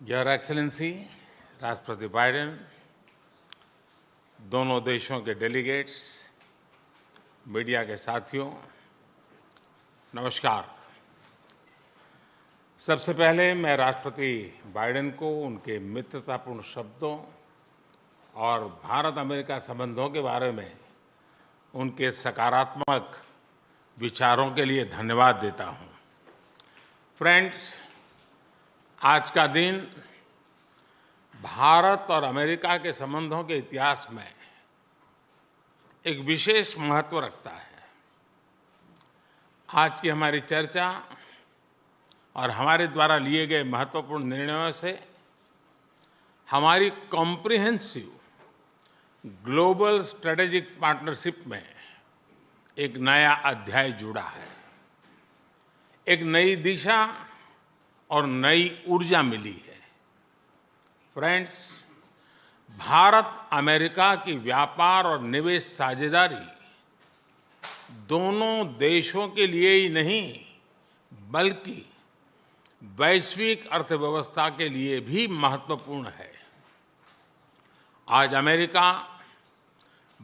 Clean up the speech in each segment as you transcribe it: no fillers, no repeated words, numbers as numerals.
Your excellency राष्ट्रपति Biden, दोनों देशों के डेलीगेट्स, मीडिया के साथियों, नमस्कार। सबसे पहले मैं राष्ट्रपति बाइडेन को उनके मित्रतापूर्ण शब्दों और भारत अमेरिका संबंधों के बारे में उनके सकारात्मक विचारों के लिए धन्यवाद देता हूं। फ्रेंड्स, आज का दिन भारत और अमेरिका के संबंधों के इतिहास में एक विशेष महत्व रखता है। आज की हमारी चर्चा और हमारे द्वारा लिए गए महत्वपूर्ण निर्णयों से हमारी कॉम्प्रिहेंसिव ग्लोबल स्ट्रेटेजिक पार्टनरशिप में एक नया अध्याय जुड़ा है। एक नई दिशा और नई ऊर्जा मिली है। फ्रेंड्स, भारत अमेरिका की व्यापार और निवेश साझेदारी दोनों देशों के लिए ही नहीं बल्कि वैश्विक अर्थव्यवस्था के लिए भी महत्वपूर्ण है। आज अमेरिका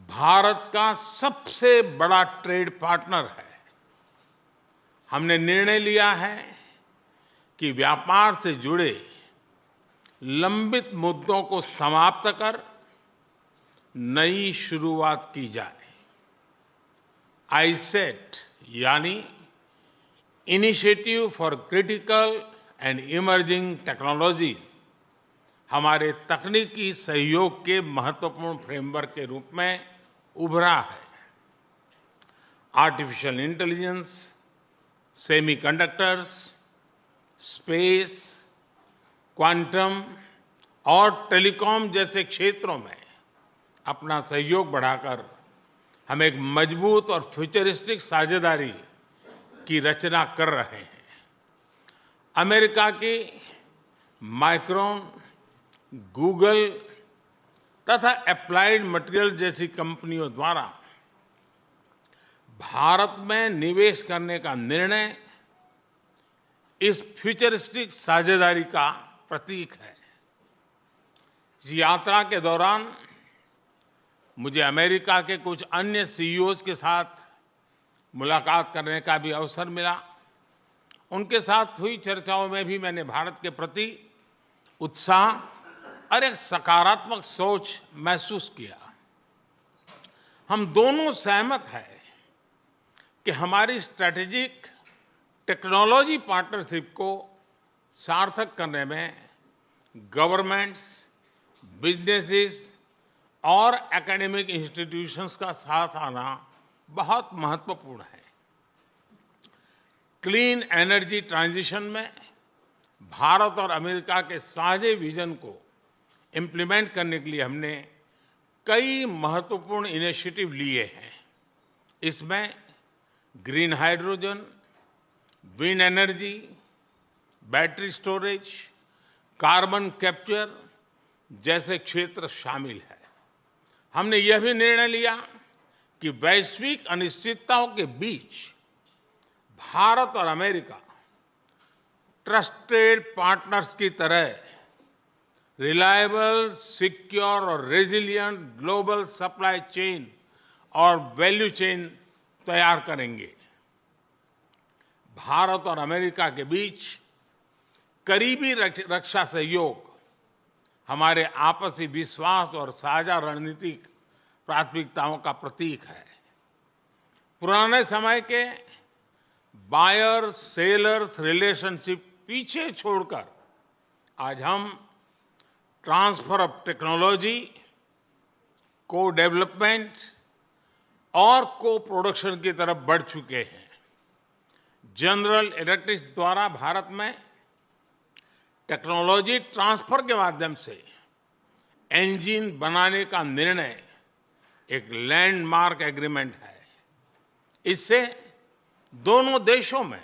भारत का सबसे बड़ा ट्रेड पार्टनर है। हमने निर्णय लिया है कि व्यापार से जुड़े लंबित मुद्दों को समाप्त कर नई शुरुआत की जाए। आईसेट यानी initiative for critical and emerging technologies हमारे तकनीकी सहयोग के महत्वपूर्ण फ्रेमवर्क के रूप में उभरा है। Artificial intelligence, semiconductors, space, quantum और टेलीकॉम जैसे क्षेत्रों में अपना सहयोग बढ़ाकर हम एक मजबूत और फ्यूचरिस्टिक साझेदारी की रचना कर रहे हैं। अमेरिका की माइक्रोन, गूगल तथा एप्लाइड मटेरियल जैसी कंपनियों द्वारा भारत में निवेश करने का निर्णय इस फ्यूचरिस्टिक साझेदारी का प्रतीक है। इस यात्रा के दौरान मुझे अमेरिका के कुछ अन्य सीईओज के साथ मुलाकात करने का भी अवसर मिला। उनके साथ हुई चर्चाओं में भी मैंने भारत के प्रति उत्साह और एक सकारात्मक सोच महसूस किया। हम दोनों सहमत हैं कि हमारी स्ट्रैटेजिक टेक्नोलॉजी पार्टनरशिप को सार्थक करने में गवर्नमेंट्स, बिजनेसेस और एकेडमिक इंस्टीट्यूशंस का साथ आना बहुत महत्वपूर्ण है। क्लीन एनर्जी ट्रांजिशन में भारत और अमेरिका के साझे विजन को इम्प्लीमेंट करने के लिए हमने कई महत्वपूर्ण इनिशिएटिव लिए हैं। इसमें green hydrogen, wind energy, battery storage, carbon capture जैसे क्षेत्र शामिल है। हमने यह भी निर्णय लिया कि वैश्विक अनिश्चितताओं के बीच भारत और अमेरिका ट्रस्टेड पार्टनर्स की तरह रिलायबल, सिक्योर और रेजिलिएंट ग्लोबल सप्लाई चेन और वैल्यू चेन तैयार करेंगे। भारत और अमेरिका के बीच करीबी रक्षा सहयोग हमारे आपसी विश्वास और साझा रणनीतिक प्राथमिकताओं का प्रतीक है। पुराने समय के बायर सेलर्स रिलेशनशिप पीछे छोड़कर आज हम ट्रांसफर ऑफ टेक्नोलॉजी, को डेवलपमेंट और को प्रोडक्शन की तरफ बढ़ चुके हैं। जनरल इलेक्ट्रिक द्वारा भारत में टेक्नोलॉजी ट्रांसफर के माध्यम से इंजन बनाने का निर्णय एक लैंडमार्क एग्रीमेंट है। इससे दोनों देशों में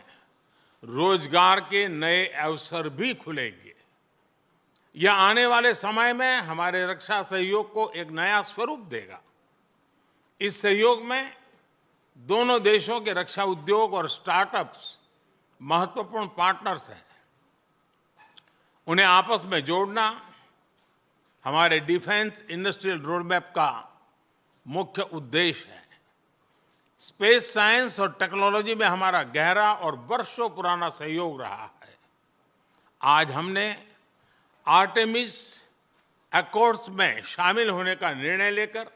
रोजगार के नए अवसर भी खुलेंगे। यह आने वाले समय में हमारे रक्षा सहयोग को एक नया स्वरूप देगा। इस सहयोग में दोनों देशों के रक्षा उद्योग और स्टार्टअप्स महत्वपूर्ण पार्टनर्स हैं उन्हें आपस में जोड़ना हमारे डिफेंस इंडस्ट्रियल रोडमैप का मुख्य उद्देश्य है। स्पेस साइंस और टेक्नोलॉजी में हमारा गहरा और वर्षों पुराना सहयोग रहा है। आज हमने आर्टेमिस अकॉर्ड्स में शामिल होने का निर्णय लेकर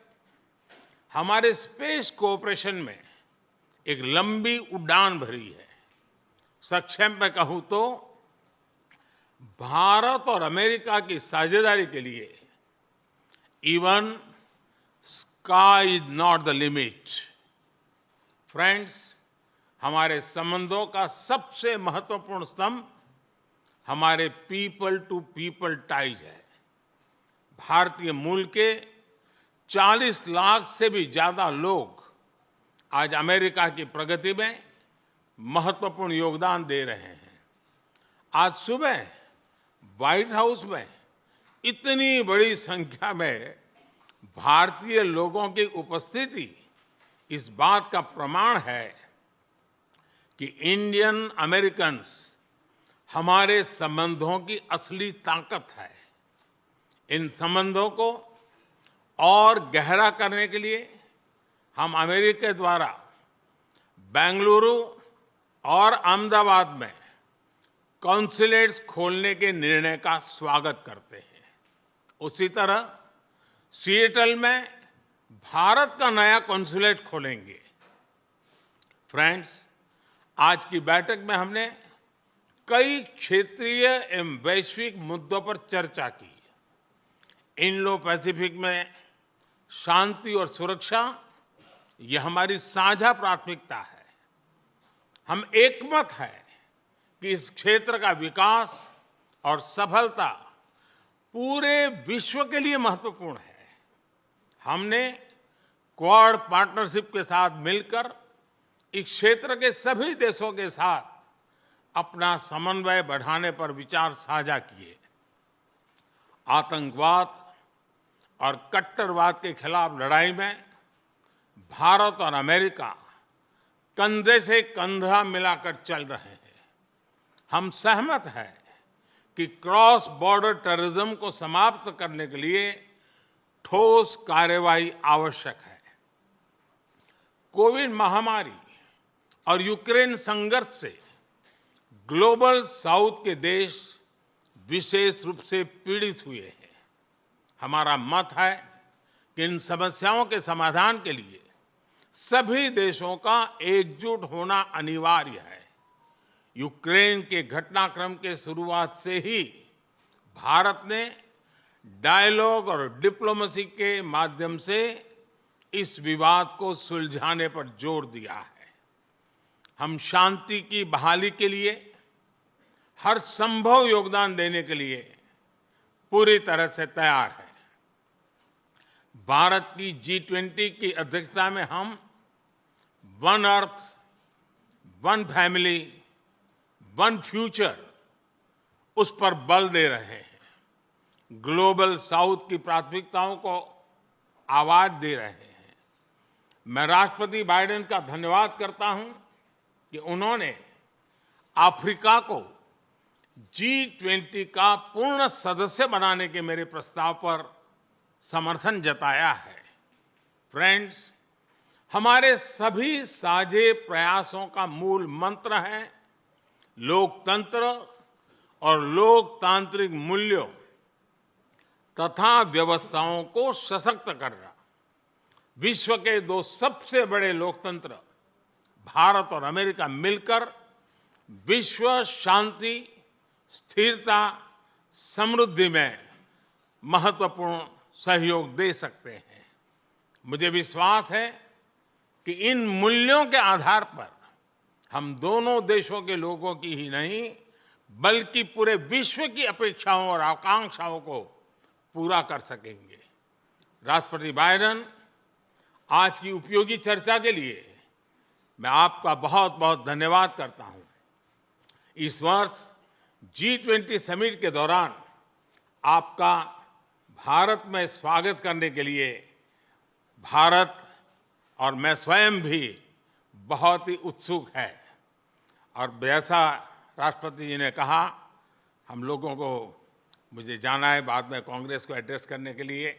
हमारे स्पेस कोऑपरेशन में एक लंबी उड़ान भरी है। संक्षेप में कहूं तो भारत और अमेरिका की साझेदारी के लिए even sky is not the limit. Friends, हमारे संबंधों का सबसे महत्वपूर्ण स्तंभ हमारे पीपल टू पीपल टाइज है। भारतीय मूल के 40 लाख से भी ज्यादा लोग आज अमेरिका की प्रगति में महत्वपूर्ण योगदान दे रहे हैं। आज सुबह व्हाइट हाउस में इतनी बड़ी संख्या में भारतीय लोगों की उपस्थिति इस बात का प्रमाण है कि इंडियन अमेरिकन्स हमारे संबंधों की असली ताकत है। इन संबंधों को और गहरा करने के लिए हम अमेरिका द्वारा बेंगलुरु और अहमदाबाद में कॉन्सुलेट्स खोलने के निर्णय का स्वागत करते हैं। उसी तरह सिएटल में भारत का नया कॉन्सुलेट खोलेंगे। फ्रेंड्स, आज की बैठक में हमने कई क्षेत्रीय एवं वैश्विक मुद्दों पर चर्चा की। इंडो पैसिफिक में शांति और सुरक्षा यह हमारी साझा प्राथमिकता है। हम एकमत हैं कि इस क्षेत्र का विकास और सफलता पूरे विश्व के लिए महत्वपूर्ण है। हमने क्वाड पार्टनरशिप के साथ मिलकर इस क्षेत्र के सभी देशों के साथ अपना समन्वय बढ़ाने पर विचार साझा किए। आतंकवाद और कट्टरवाद के खिलाफ लड़ाई में भारत और अमेरिका कंधे से कंधा मिलाकर चल रहे हैं। हम सहमत हैं कि क्रॉस बॉर्डर टेररिज्म को समाप्त करने के लिए ठोस कार्रवाई आवश्यक है। कोविड महामारी और यूक्रेन संघर्ष से ग्लोबल साउथ के देश विशेष रूप से पीड़ित हुए हैं। हमारा मत है कि इन समस्याओं के समाधान के लिए सभी देशों का एकजुट होना अनिवार्य है। यूक्रेन के घटनाक्रम के शुरुआत से ही भारत ने डायलॉग और डिप्लोमेसी के माध्यम से इस विवाद को सुलझाने पर जोर दिया है। हम शांति की बहाली के लिए हर संभव योगदान देने के लिए पूरी तरह से तैयार हैं। भारत की G20 की अध्यक्षता में हम one earth, one family, one future उस पर बल दे रहे हैं। ग्लोबल साउथ की प्राथमिकताओं को आवाज दे रहे हैं। मैं राष्ट्रपति बाइडेन का धन्यवाद करता हूं कि उन्होंने अफ्रीका को G20 का पूर्ण सदस्य बनाने के मेरे प्रस्ताव पर समर्थन जताया है। फ्रेंड्स, हमारे सभी साझे प्रयासों का मूल मंत्र है लोकतंत्र और लोकतांत्रिक मूल्यों तथा व्यवस्थाओं को सशक्त करना। विश्व के दो सबसे बड़े लोकतंत्र भारत और अमेरिका मिलकर विश्व शांति, स्थिरता, समृद्धि में महत्वपूर्ण सहयोग दे सकते हैं। मुझे विश्वास है कि इन मूल्यों के आधार पर हम दोनों देशों के लोगों की ही नहीं बल्कि पूरे विश्व की अपेक्षाओं और आकांक्षाओं को पूरा कर सकेंगे। राष्ट्रपति बाइडेन, आज की उपयोगी चर्चा के लिए मैं आपका बहुत बहुत धन्यवाद करता हूं। इस वर्ष G20 समिट के दौरान आपका भारत में स्वागत करने के लिए भारत और मैं स्वयं भी बहुत ही उत्सुक है। और जैसा राष्ट्रपति जी ने कहा, हम लोगों को मुझे जाना है बाद में कांग्रेस को एड्रेस करने के लिए,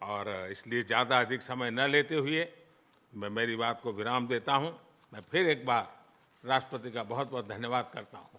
और इसलिए ज़्यादा अधिक समय न लेते हुए मैं मेरी बात को विराम देता हूं। मैं फिर एक बार राष्ट्रपति का बहुत बहुत धन्यवाद करता हूं।